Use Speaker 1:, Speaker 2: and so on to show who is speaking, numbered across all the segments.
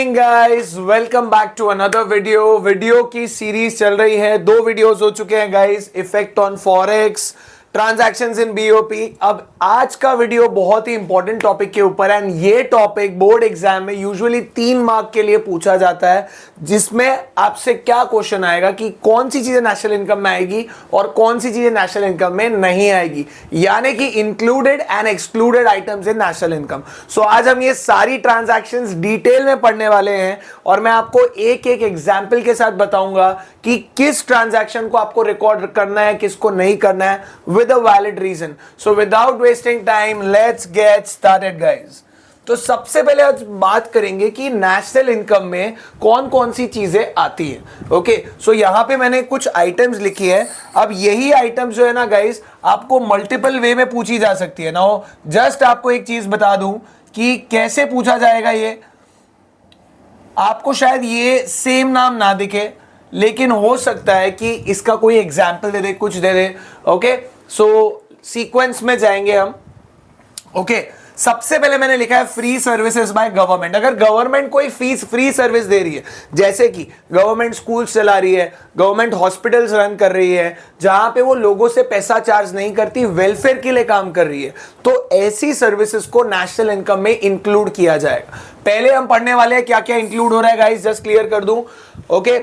Speaker 1: Guys welcome back to another video की series चल रही है। 2 वीडियोस हो चुके हैं guys, effect on forex, transactions in BOP. अब आज का वीडियो बहुत ही इंपॉर्टेंट टॉपिक के ऊपर है एंड ये टॉपिक बोर्ड एग्जाम में यूजुअली 3 मार्क के लिए पूछा जाता है, जिसमें आपसे क्या क्वेश्चन आएगा कि कौन सी चीजें नेशनल इनकम में आएगी और कौन सी चीजें नेशनल इनकम में नहीं आएगी, यानी कि included and excluded items in national income. So आज हम ये सारी ट्रांजैक्शंस डिटेल में पढ़ने वाले हैं और मैं आपको एक एक एग्जाम्पल के साथ बताऊंगा कि किस ट्रांजैक्शन को आपको रिकॉर्ड करना है, किसको नहीं करना है, with a valid reason. So without wasting time, let's get started guys. तो सबसे पहले आज बात करेंगे कि नेशनल इनकम में कौन कौन सी चीजें आती है। ओके, सो यहां पे मैंने कुछ आइटम्स लिखी है। अब यही आइटम्स जो है ना गाइस, आपको मल्टीपल वे में पूछी जा सकती है ना। जस्ट आपको एक चीज बता दूं कि कैसे पूछा जाएगा। ये आपको शायद ये सेम नाम ना दिखे, लेकिन हो सकता है कि इसका कोई एग्जाम्पल दे दे, कुछ दे दे। ओके, सो सीक्वेंस में जाएंगे हम। ओके, सबसे पहले मैंने लिखा है फ्री सर्विसेज बाय गवर्नमेंट। अगर गवर्नमेंट कोई फीस फ्री सर्विस दे रही है, जैसे कि गवर्नमेंट स्कूल्स चला रही है, गवर्नमेंट हॉस्पिटल्स रन कर रही है, जहां पे वो लोगों से पैसा चार्ज नहीं करती, वेलफेयर के लिए काम कर रही है, तो ऐसी सर्विसेज को नेशनल इनकम में इंक्लूड किया जाएगा। पहले हम पढ़ने वाले हैं क्या क्या इंक्लूड हो रहा है गाइस, जस्ट क्लियर कर दूं। ओके,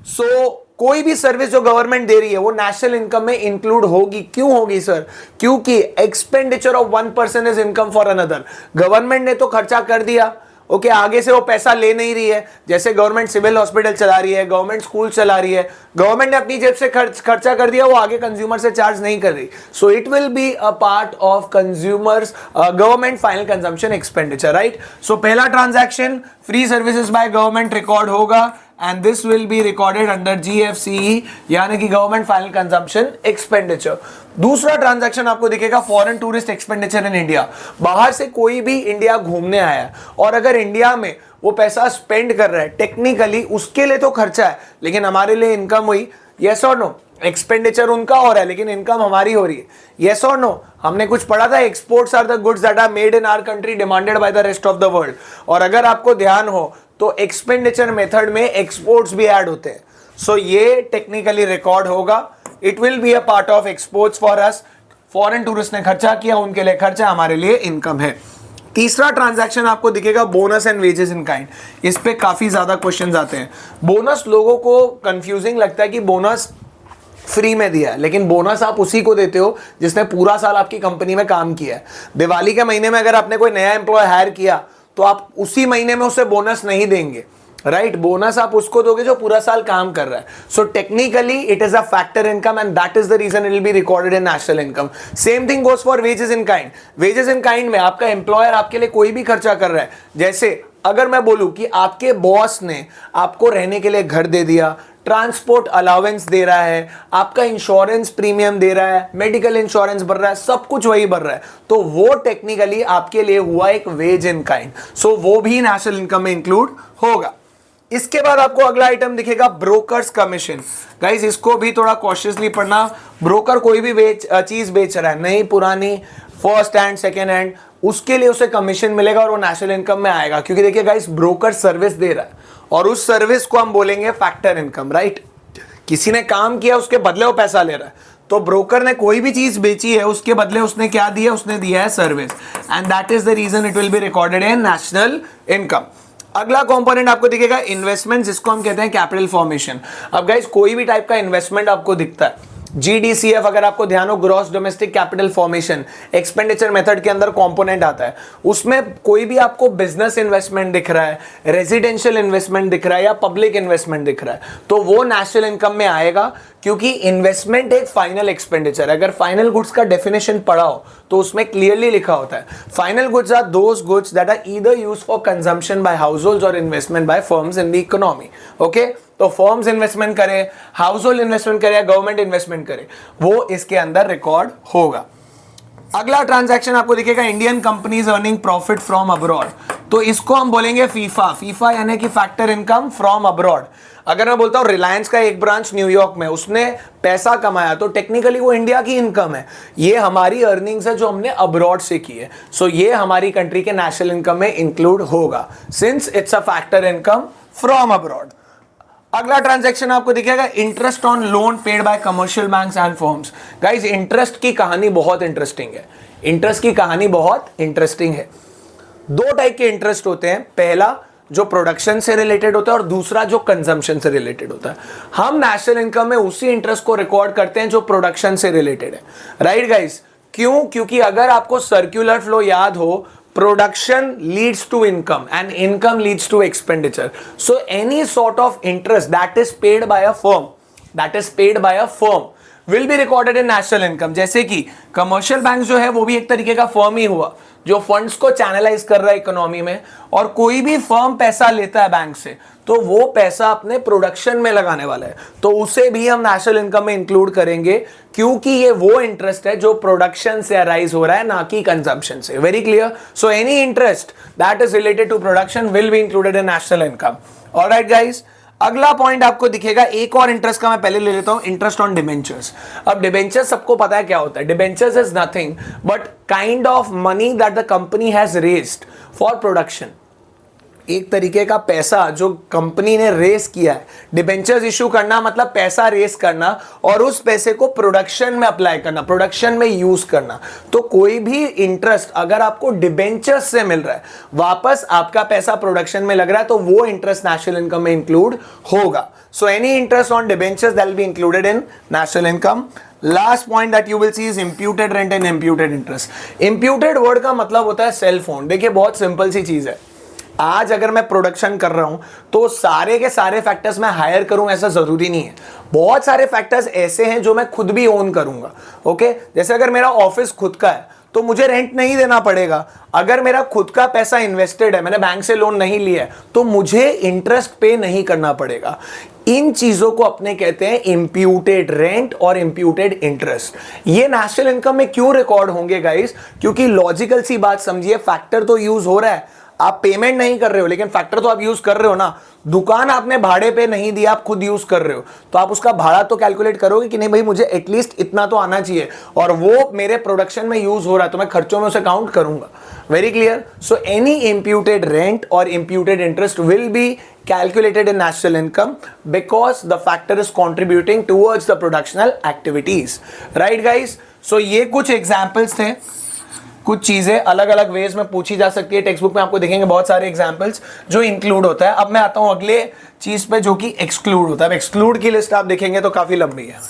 Speaker 1: सो कोई भी सर्विस जो गवर्नमेंट दे रही है वो नेशनल इनकम में इंक्लूड होगी। क्यों होगी सर? क्योंकि expenditure of 1% is income for another. Government ने तो खर्चा कर दिया, ओके, आगे से वो पैसा ले नहीं रही है। जैसे गवर्नमेंट सिविल हॉस्पिटल चला रही है, गवर्नमेंट स्कूल चला रही है, गवर्नमेंट ने अपनी जेब से खर्चा कर दिया, वो आगे कंज्यूमर से चार्ज नहीं कर रही। So it will be a part of consumers government final consumption expenditure, right. So पहला transaction free services by government record होगा and this will be recorded under GFCE, यानी कि गवर्नमेंट फाइनल कंजम्पशन एक्सपेंडिचर। दूसरा transaction आपको दिखेगा foreign tourist expenditure in India. बाहर से कोई भी इंडिया घूमने आया है और अगर इंडिया में वो पैसा स्पेंड कर रहा है, टेक्निकली उसके लिए तो खर्चा है, लेकिन हमारे लिए इनकम हुई। यस और नो? एक्सपेंडिचर उनका हो रहा है लेकिन इनकम हमारी हो रही है। यस और नो? हमने कुछ पढ़ा था, exports are the goods that are made in our country demanded by the rest of the world. और अगर आपको ध्यान हो तो एक्सपेंडिचर मेथड में एक्सपोर्ट्स भी ऐड होते हैं। सो ये टेक्निकली रिकॉर्ड होगा। It will be a part of exports for us. Foreign tourist ने खर्चा किया, उनके लिए खर्चा, हमारे लिए इनकम है। तीसरा ट्रांजैक्शन आपको दिखेगा bonus and wages in kind. इस पे काफी ज्यादा क्वेश्चंस आते हैं। बोनस लोगों को कंफ्यूजिंग लगता है कि बोनस फ्री में दिया है, लेकिन बोनस आप उसी को देते हो जिसने पूरा साल आपकी कंपनी में काम किया है। दिवाली के महीने में अगर आपने कोई नया एम्प्लॉय हायर किया तो आप उसी महीने में उसे बोनस नहीं देंगे, राइट। बोनस आप उसको दोगे जो पूरा साल काम कर रहा है। So technically it is a factor income and that is the reason it will be recorded in national income. Same thing goes for wages in kind. Wages in kind में आपका एम्प्लॉयर आपके लिए कोई भी खर्चा कर रहा है। जैसे अगर मैं बोलूं कि आपके बॉस ने आपको रहने के लिए घर दे दिया, ट्रांसपोर्ट अलाउंस दे रहा है, आपका इंश्योरेंस प्रीमियम दे रहा है, मेडिकल इंश्योरेंस भर रहा है, सब कुछ वही भर रहा है, तो वो टेक्निकली आपके लिए हुआ एक वेज इन काइंड। सो वो भी नेशनल इनकम में इंक्लूड होगा। इसके बाद आपको अगला आइटम दिखेगा ब्रोकर्स कमीशन। गाइस इसको भी थोड़ा कॉशियसली पढ़ना। ब्रोकर कोई भी चीज बेच रहा है, नई पुरानी, फर्स्ट हैंड सेकेंड हैंड, उसके लिए उसे कमीशन मिलेगा और वो नेशनल इनकम में आएगा। क्योंकि देखिए गाइस, ब्रोकर सर्विस दे रहा है और उस सर्विस को हम बोलेंगे फैक्टर इनकम, राइट। किसी ने काम किया, उसके बदले वो पैसा ले रहा है, तो ब्रोकर ने कोई भी चीज बेची है, उसके बदले उसने क्या दिया? उसने दिया है service, and that is the reason it will be recorded in national income. अगला कंपोनेंट आपको दिखेगा इन्वेस्टमेंट, जिसको हम कहते हैं कैपिटल फॉर्मेशन। अब गाइस कोई भी टाइप का इन्वेस्टमेंट आपको दिखता है, GDCF अगर आपको ध्यान हो, gross domestic capital formation, expenditure method के अंदर कंपोनेंट आता है। उसमें कोई भी आपको बिजनेस इन्वेस्टमेंट दिख रहा है, रेजिडेंशियल इन्वेस्टमेंट दिख रहा है या पब्लिक इन्वेस्टमेंट दिख रहा है, तो वो नेशनल इनकम में आएगा। क्योंकि इन्वेस्टमेंट एक फाइनल एक्सपेंडिचर। अगर फाइनल गुड्स का डेफिनेशन पढ़ा हो तो उसमें क्लियरली लिखा होता है, final goods are those goods that are either used for consumption by households और investment by firms in the economy. Okay, तो फर्म्स इन्वेस्टमेंट करे, हाउस होल्ड इन्वेस्टमेंट करे या गवर्नमेंट इन्वेस्टमेंट करे, वो इसके अंदर रिकॉर्ड होगा। अगला ट्रांजैक्शन आपको दिखेगा Indian companies earning profit from abroad, तो इसको हम बोलेंगे फीफा। फीफा यानी कि फैक्टर इनकम फ्रॉम अब्रॉड। अगर मैं बोलता हूं रिलायंस का एक ब्रांच न्यूयॉर्क में, उसने पैसा कमाया, तो टेक्निकली वो इंडिया की इनकम है। ये हमारी अर्निंग्स है जो हमने अब्रॉड से की है। सो ये हमारी कंट्री के नेशनल इनकम में इंक्लूड होगा, since it's a factor income from abroad. अगला ट्रांजैक्शन आपको दिखेगा interest on loan paid by commercial banks and firms. Guys, interest की कहानी बहुत इंटरेस्टिंग है। इंटरेस्ट की कहानी बहुत इंटरेस्टिंग है। दो टाइप के इंटरेस्ट होते हैं, पहला जो प्रोडक्शन से रिलेटेड होता है और दूसरा जो कंजम्पशन से रिलेटेड होता है। हम नेशनल इनकम में उसी इंटरेस्ट को रिकॉर्ड करते हैं जो प्रोडक्शन से रिलेटेड है, राइट गाइस? क्यों? क्योंकि अगर आपको सर्कुलर फ्लो याद हो, production leads to income and income leads to expenditure. So any sort of interest that is paid by a firm will be recorded in national income. जैसे कि commercial bank जो है वो भी एक तरीके का फर्म ही हुआ जो फंड्स को चैनलाइज कर रहा है इकोनॉमी में, और कोई भी फर्म पैसा लेता है बैंक से तो वो पैसा अपने प्रोडक्शन में लगाने वाला है, तो उसे भी हम नेशनल इनकम में इंक्लूड करेंगे, क्योंकि ये वो इंटरेस्ट है जो प्रोडक्शन से अराइज हो रहा है, ना कि कंजम्पशन से। Very clear? So any interest that is related to production will be included in national income. Alright guys, अगला पॉइंट आपको दिखेगा, एक और इंटरेस्ट का मैं पहले ले लेता हूं, इंटरेस्ट ऑन डिबेंचर्स। अब डिबेंचर्स सबको पता है क्या होता है। Debentures is nothing but kind of money that the company has raised for production. एक तरीके का पैसा जो कंपनी ने रेस किया है। डिबेंचर्स इशू करना मतलब पैसा रेस करना और उस पैसे को प्रोडक्शन में अप्लाई करना, प्रोडक्शन में यूज करना। तो कोई भी इंटरेस्ट अगर आपको डिबेंचर्स से मिल रहा है, वापस आपका पैसा प्रोडक्शन में लग रहा है, तो वो इंटरेस्ट नेशनल इनकम में इंक्लूड होगा। सो any interest on debentures that will be included in national income. Last point that you will see is imputed rent and imputed interest. Imputed word का मतलब होता है सेल्फ ओन। देखिए, बहुत simple सी चीज है। आज अगर मैं प्रोडक्शन कर रहा हूं तो सारे के सारे फैक्टर्स मैं हायर करूं ऐसा जरूरी नहीं है। बहुत सारे फैक्टर्स ऐसे हैं जो मैं खुद भी ओन करूंगा। ओके, जैसे अगर मेरा ऑफिस खुद का है तो मुझे रेंट नहीं देना पड़ेगा। अगर मेरा खुद का पैसा इन्वेस्टेड है, मैंने बैंक से लोन नहीं लिया है, तो मुझे इंटरेस्ट पे नहीं करना पड़ेगा। इन चीजों को अपने कहते हैं इंप्यूटेड रेंट और इंप्यूटेड इंटरेस्ट। ये नेशनल इनकम में क्यों रिकॉर्ड होंगे गाइस? क्योंकि लॉजिकल सी बात समझिए, फैक्टर तो यूज हो रहा है, आप पेमेंट नहीं कर रहे हो लेकिन फैक्टर तो आप यूज कर रहे हो ना। दुकान आपने भाड़े पे नहीं दिया, आप खुद यूज कर रहे हो, तो आप उसका भाड़ा तो कैलकुलेट करोगे कि नहीं भाई, मुझे एटलीस्ट इतना तो आना चाहिए, और वो मेरे प्रोडक्शन में यूज हो रहा है तो मैं खर्चों में उसे काउंट करूंगा। Very clear? So any imputed rent और imputed interest will be calculated in national income because the factor is contributing towards the productional activities. Right guys? So ये कुछ examples थे, कुछ चीजें अलग अलग वेज में पूछी जा सकती है। टेक्स्ट बुक में आपको देखेंगे बहुत सारे एग्जाम्पल्स जो इंक्लूड होता है। अब मैं आता हूं अगले चीज पे जो कि एक्सक्लूड होता है। अब एक्सक्लूड की लिस्ट आप देखेंगे तो काफी लंबी है।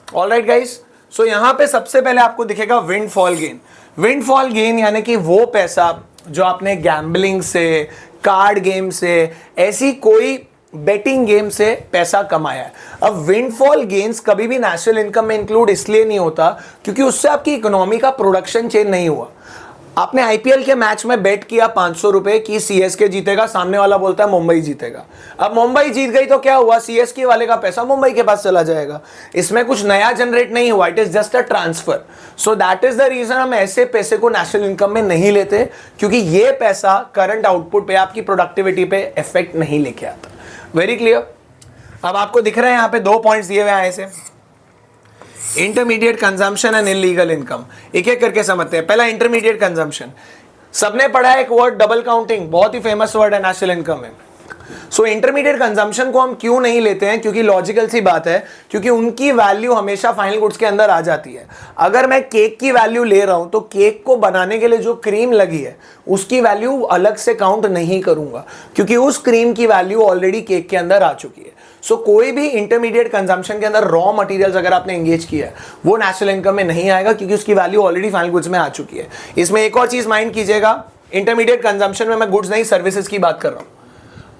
Speaker 1: ऑलराइट गाइस, सो यहां पे सबसे पहले आपको दिखेगा विंडफॉल गेन। विंडफॉल गेन यानी कि वो पैसा जो आपने गैम्बलिंग से, कार्ड गेम से, ऐसी कोई बेटिंग गेम से पैसा कमाया है। अब विंडफॉल गेन्स कभी भी नेशनल इनकम में इंक्लूड इसलिए नहीं होता क्योंकि उससे आपकी इकोनॉमी का प्रोडक्शन चेंज नहीं हुआ। आपने आईपीएल के मैच में बेट किया 500 रुपए की सीएसके जीतेगा, सामने वाला बोलता है मुंबई जीतेगा। अब मुंबई जीत गई तो क्या हुआ? सीएसके वाले का पैसा मुंबई के पास चला जाएगा। इसमें कुछ नया जनरेट नहीं हुआ, it is just a transfer. So that is the reason हम ऐसे पैसे को नेशनल इनकम में नहीं लेते, क्योंकि ये पैसा करंट आउटपुट पे, आपकी प्रोडक्टिविटी पे इफेक्ट नहीं लेके आता। Very clear? अब आपको दिख रहा है यहां पे 2 पॉइंट्स दिए हुए हैं ऐसे, intermediate consumption and illegal income. एक एक करके समझते हैं। पहला इंटरमीडिएट कंजम्पशन, सबने पढ़ा है एक वर्ड डबल काउंटिंग, बहुत ही फेमस वर्ड है नेशनल इनकम में। सो इंटरमीडिएट कंजम्पशन को हम क्यों नहीं लेते हैं? क्योंकि लॉजिकल सी बात है, क्योंकि उनकी वैल्यू हमेशा फाइनल गुड्स के अंदर आ जाती है। अगर मैं केक की वैल्यू ले रहा हूं तो केक को बनाने के लिए जो क्रीम लगी है उसकी वैल्यू अलग से काउंट नहीं करूंगा, क्योंकि उस क्रीम की वैल्यू ऑलरेडी केक के अंदर आ चुकी है। सो कोई भी इंटरमीडिएट कंजम्पशन के अंदर रॉ मटेरियल्स अगर आपने एंगेज किया है वो नेशनल इनकम में नहीं आएगा, क्योंकि उसकी वैल्यू ऑलरेडी फाइनल गुड्स में आ चुकी है। इसमें एक और चीज माइंड कीजिएगा, इंटरमीडिएट कंजम्पशन में मैं गुड्स नहीं सर्विसेज की बात कर रहा हूं।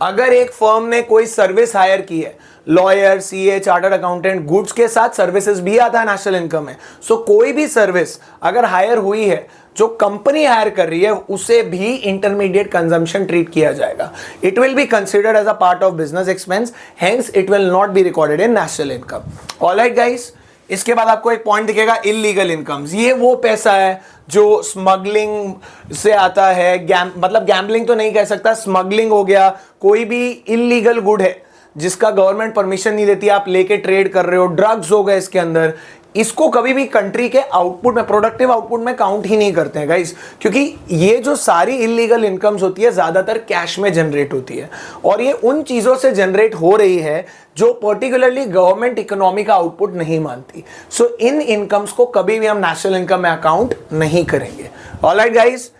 Speaker 1: अगर एक फर्म ने कोई सर्विस हायर की है, lawyer, CA, chartered accountant, goods के साथ सर्विसेज भी आता है नेशनल इनकम में। सो कोई भी सर्विस अगर हायर हुई है जो कंपनी हायर कर रही है, उसे भी इंटरमीडिएट कंजम्पशन ट्रीट किया जाएगा। It will be considered as a part of business expense, hence it will not be recorded in national income. Alright guys, इसके बाद आपको एक पॉइंट दिखेगा इलीगल इनकम्स। ये वो पैसा है जो स्मगलिंग से आता है, मतलब गैम्बलिंग तो नहीं कह सकता, स्मगलिंग हो गया, कोई भी इलीगल गुड है जिसका गवर्नमेंट परमिशन नहीं देती, आप लेके ट्रेड कर रहे हो, ड्रग्स हो गए इसके अंदर, इसको कभी भी कंट्री के आउटपुट में, प्रोडक्टिव आउटपुट में काउंट ही नहीं करते हैं गाइस, क्योंकि ये जो सारी इलीगल इनकम्स होती है ज्यादातर कैश में जनरेट होती है और ये उन चीजों से जनरेट हो रही है जो पर्टिकुलरली गवर्नमेंट इकोनॉमी का आउटपुट नहीं मानती। सो इन इनकम्स को कभी भी हम नेशनल इनकम में अकाउंट नहीं करेंगे। ऑलराइट गाइस,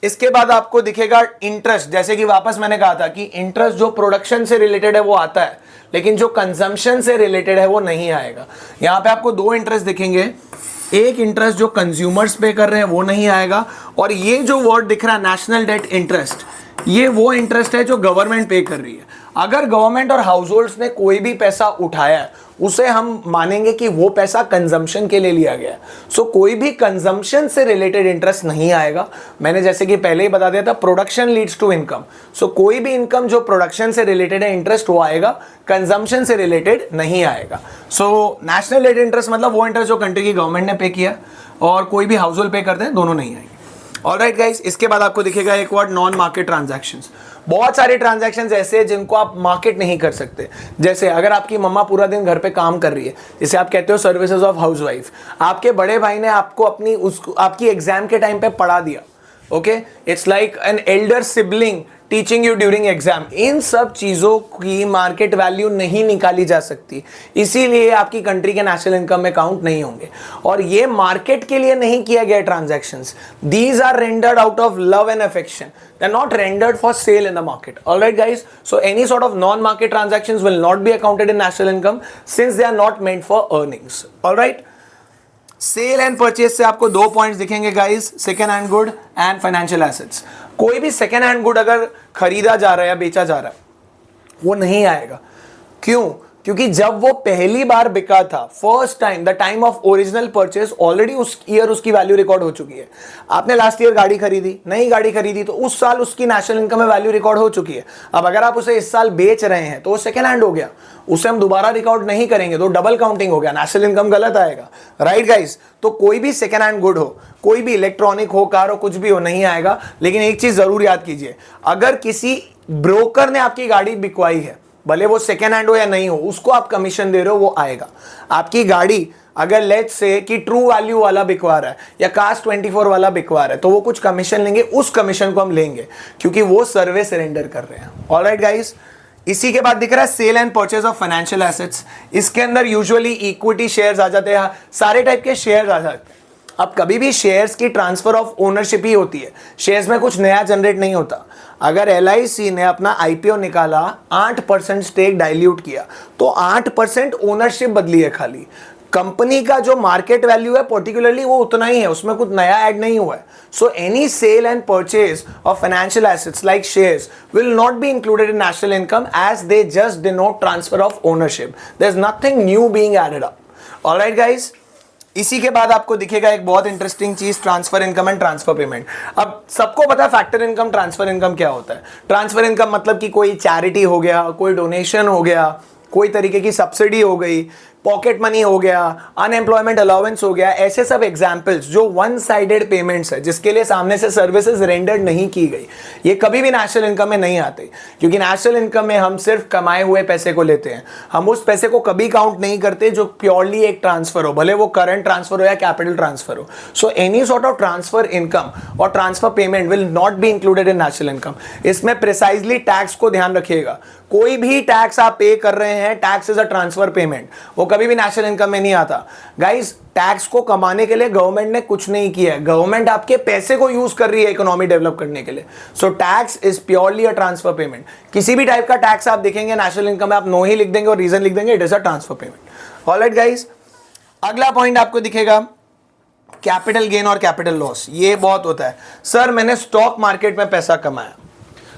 Speaker 1: इसके बाद आपको दिखेगा इंटरेस्ट। जैसे कि वापस मैंने कहा था कि इंटरेस्ट जो प्रोडक्शन से रिलेटेड है वो आता है, लेकिन जो कंजम्पशन से रिलेटेड है वो नहीं आएगा। यहां पे आपको दो इंटरेस्ट दिखेंगे, एक इंटरेस्ट जो कंज्यूमर्स पे कर रहे हैं वो नहीं आएगा, और ये जो वर्ड दिख रहा है नेशनल डेट इंटरेस्ट, ये वो इंटरेस्ट है जो गवर्नमेंट पे कर रही है। अगर गवर्नमेंट और हाउस होल्ड्स ने कोई भी पैसा उठाया है उसे हम मानेंगे कि वो पैसा कंजम्पशन के लिए लिया गया है। सो कोई भी कंजम्पशन से रिलेटेड इंटरेस्ट नहीं आएगा। मैंने जैसे कि पहले ही बता दिया था, प्रोडक्शन लीड्स टू इनकम। सो कोई भी इनकम जो प्रोडक्शन से रिलेटेड है इंटरेस्ट वो आएगा, कंजम्पशन से रिलेटेड नहीं आएगा। सो नेशनल डेट इंटरेस्ट मतलब वो इंटरेस्ट जो कंट्री की गवर्नमेंट ने पे किया और कोई भी हाउस होल्ड पे करते हैं, दोनों नहीं आएंगे। ऑलराइट गाइस, इसके बाद आपको दिखेगा एक वर्ड नॉन मार्केट ट्रांजैक्शंस। बहुत सारे ट्रांजैक्शंस ऐसे हैं जिनको आप मार्केट नहीं कर सकते। जैसे अगर आपकी मम्मा पूरा दिन घर पे काम कर रही है, जिसे आप कहते हो सर्विसेज ऑफ हाउसवाइफ, आपके बड़े भाई ने आपको आपकी एग्जाम के टाइम पे पढ़ा दिया, okay, it's like an elder sibling teaching you during exam. इन सब चीज़ों की मार्केट वैल्यू नहीं निकाली जा सकती, इसीलिए आपकी कंट्री के नेशनल इनकम में काउंट नहीं होंगे। और ये मार्केट के लिए नहीं किया गया transactions, these are rendered out of love and affection, they are not rendered for sale in the market. All right guys, so any sort of non market transactions will not be accounted in national income since they are not meant for earnings. All right, sale and purchase से आपको दो points दिखेंगे guys, second hand good and financial assets. कोई भी second hand good अगर खरीदा जा रहा है या बेचा जा रहा है वो नहीं आएगा। क्यों? क्योंकि जब वो पहली बार बिका था, first time, the time of original purchase, already उस ईयर उसकी वैल्यू रिकॉर्ड हो चुकी है। आपने लास्ट ईयर गाड़ी खरीदी, नई गाड़ी खरीदी, तो उस साल उसकी नेशनल इनकम में वैल्यू रिकॉर्ड हो चुकी है। अब अगर आप उसे इस साल बेच रहे हैं तो वो सेकेंड हैंड हो गया, उसे हम दोबारा रिकॉर्ड नहीं करेंगे, तो डबल काउंटिंग हो गया, नेशनल इनकम गलत आएगा। राइट गाइस, तो कोई भी सेकेंड हैंड गुड हो, कोई भी इलेक्ट्रॉनिक हो, कार हो, कुछ भी हो, नहीं आएगा। लेकिन एक चीज जरूर याद कीजिए, अगर किसी ब्रोकर ने आपकी गाड़ी बिकवाई है, भले वो सेकेंड हैंड हो या नहीं हो, उसको आप कमीशन दे रहे हो, वो आएगा। आपकी गाड़ी अगर लेट्स से कि ट्रू वैल्यू वाला बिकवा रहा है या कास्ट 24 वाला बिकवा रहा है, तो वो कुछ कमीशन लेंगे, उस कमीशन को हम लेंगे क्योंकि वो सर्विस रेंडर कर रहे हैं। ऑलराइट गाइस, इसी के बाद दिख रहा है sale and purchase of financial assets. इसके अंदर यूजुअली इक्विटी शेयर्स आ जाते हैं, सारे टाइप के शेयर्स आ जाते हैं। अब कभी भी शेयर्स की ट्रांसफर ऑफ ओनरशिप ही होती है, शेयर्स में कुछ नया जनरेट नहीं होता। अगर LIC ने अपना IPO निकाला, 8% स्टेक डाइल्यूट किया, तो 8% ओनरशिप बदली है खाली। कंपनी का जो मार्केट वैल्यू है पर्टिकुलरली वो उतना ही है, उसमें कुछ नया ऐड नहीं हुआ है। So any sale and purchase of financial assets like shares will not be included in national income as they just denote transfer of ownership. There is nothing new being added up. Alright guys, इसी के बाद आपको दिखेगा एक बहुत interesting चीज, transfer income and transfer payment. अब सबको पता है फैक्टर इनकम, ट्रांसफर इनकम क्या होता है। ट्रांसफर इनकम मतलब कि कोई चैरिटी हो गया, कोई डोनेशन हो गया, कोई तरीके की सब्सिडी हो गई, पॉकेट मनी हो गया, अनएम्प्लॉयमेंट अलाउंस हो गया, ऐसे सब एग्जाम्पल्स जो वन साइडेड पेमेंट्स है, जिसके लिए सामने से सर्विसेज रेंडर्ड नहीं की गई, ये कभी भी नेशनल इनकम में नहीं आते। क्योंकि नेशनल इनकम में हम सिर्फ कमाए हुए पैसे को लेते हैं, हम उस पैसे को कभी काउंट नहीं करते जो प्योरली एक ट्रांसफर हो, भले वो करंट ट्रांसफर हो या कैपिटल ट्रांसफर हो। So any sort of transfer income और transfer payment will not be included in national income. इसमें प्रिसाइजली टैक्स को ध्यान रखिएगा, कोई भी टैक्स आप पे कर रहे हैं, tax is a transfer payment, वो कभी भी नेशनल इनकम में नहीं आता। गाइस, टैक्स को कमाने के लिए गवर्नमेंट ने कुछ नहीं किया है, गवर्नमेंट आपके पैसे को यूज कर रही है इकोनॉमी डेवलप करने के लिए। So tax is purely a transfer payment. किसी भी टाइप का टैक्स आप देखेंगे नेशनल इनकम में, आप नो ही लिख देंगे और रीजन लिख देंगे, it is a transfer payment. Alright guys, अगला पॉइंट आपको दिखेगा कैपिटल गेन और कैपिटल लॉस। ये बहुत होता है, सर मैंने स्टॉक मार्केट में पैसा कमाया,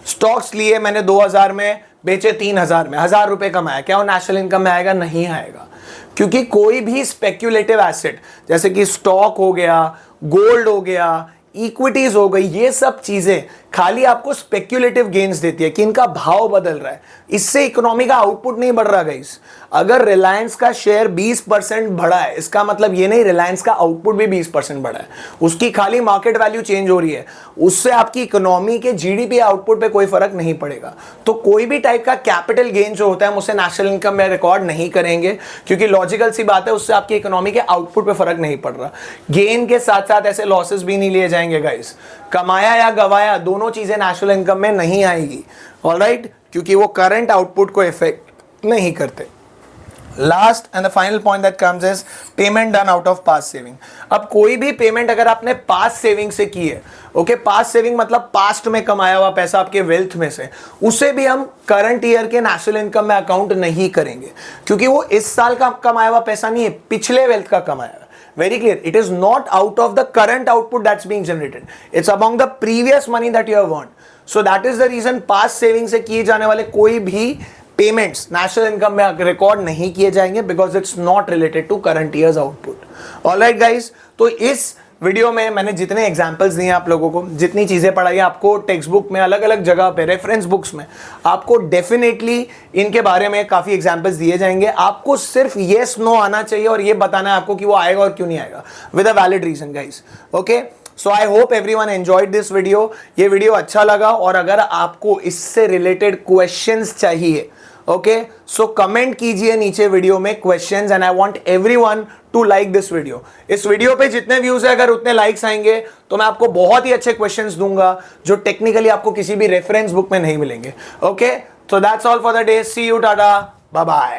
Speaker 1: स्टॉक्स लिए मैंने 2000 में, बेचे 3000 में, 1000 रुपए कमाया, क्या वो नेशनल इनकम में आएगा? नहीं आएगा। क्योंकि कोई भी स्पेक्यूलेटिव एसेट जैसे कि स्टॉक हो गया, गोल्ड हो गया, इक्विटीज हो गई, ये सब चीजें खाली आपको स्पेक्युलेटिव गेन्स देती है कि इनका भाव बदल रहा है, इससे इकोनॉमी का आउटपुट नहीं बढ़ रहा गाइस। अगर रिलायंस का शेयर 20% बढ़ा है, इसका मतलब ये नहीं रिलायंस का आउटपुट भी 20% बढ़ा है, उसकी खाली मार्केट वैल्यू चेंज हो रही है, उससे आपकी इकोनॉमी के जीडीपी आउटपुट पे कोई फर्क नहीं पड़ेगा। तो कोई भी टाइप का कैपिटल गेन जो होता है उसे नेशनल इनकम में रिकॉर्ड नहीं करेंगे, क्योंकि लॉजिकल सी बात है, उससे आपकी इकोनॉमी के आउटपुट पे फर्क नहीं पड़ रहा। गेन के साथ साथ ऐसे लॉसेस भी नहीं लिए जाएंगे गाइस, कमाया या गवाया दोनों चीजें नेशनल इनकम में नहीं आएगी, ऑलराइट, क्योंकि वो करंट आउटपुट को इफेक्ट नहीं करते। Last and the final point that comes is payment done out of past saving. अब कोई भी पेमेंट अगर आपने पास्ट सेविंग से की है, ओके, पास्ट सेविंग मतलब पास्ट में कमाया हुआ पैसा आपके वेल्थ में से, उसे भी हम करंट ईयर के नेशनल इनकम में अकाउंट नहीं करेंगे, क्योंकि वो इस साल का कमाया हुआ पैसा नहीं है, पिछले वेल्थ का कमाया हुआ। Very clear. It is not out of the current output that's being generated. It's among the previous money that you have earned. So that is the reason past saving से किए जाने वाले कोई भी पेमेंट्स नेशनल इनकम में record नहीं किए जाएंगे, because it's not related to current year's output. Alright guys, तो इस वीडियो में मैंने जितने एग्जांपल्स दिए आप लोगों को, जितनी चीज़ें पढ़ाई आपको टेक्स्ट बुक में, अलग अलग जगह पे रेफरेंस बुक्स में, आपको डेफिनेटली इनके बारे में काफ़ी एग्जांपल्स दिए जाएंगे। आपको सिर्फ येस नो आना चाहिए और ये बताना है आपको कि वो आएगा और क्यों नहीं आएगा, with a valid reason guys. Okay, so I hope everyone enjoyed this video. ये वीडियो अच्छा लगा, और अगर आपको इससे रिलेटेड क्वेश्चंस चाहिए, ओके, सो कमेंट कीजिए नीचे वीडियो में questions, and I want everyone to like this video. इस वीडियो पे जितने व्यूज है, अगर उतने लाइक्स आएंगे तो मैं आपको बहुत ही अच्छे क्वेश्चंस दूंगा जो टेक्निकली आपको किसी भी रेफरेंस बुक में नहीं मिलेंगे। Okay, so that's all for the day, see you, tata, bye bye.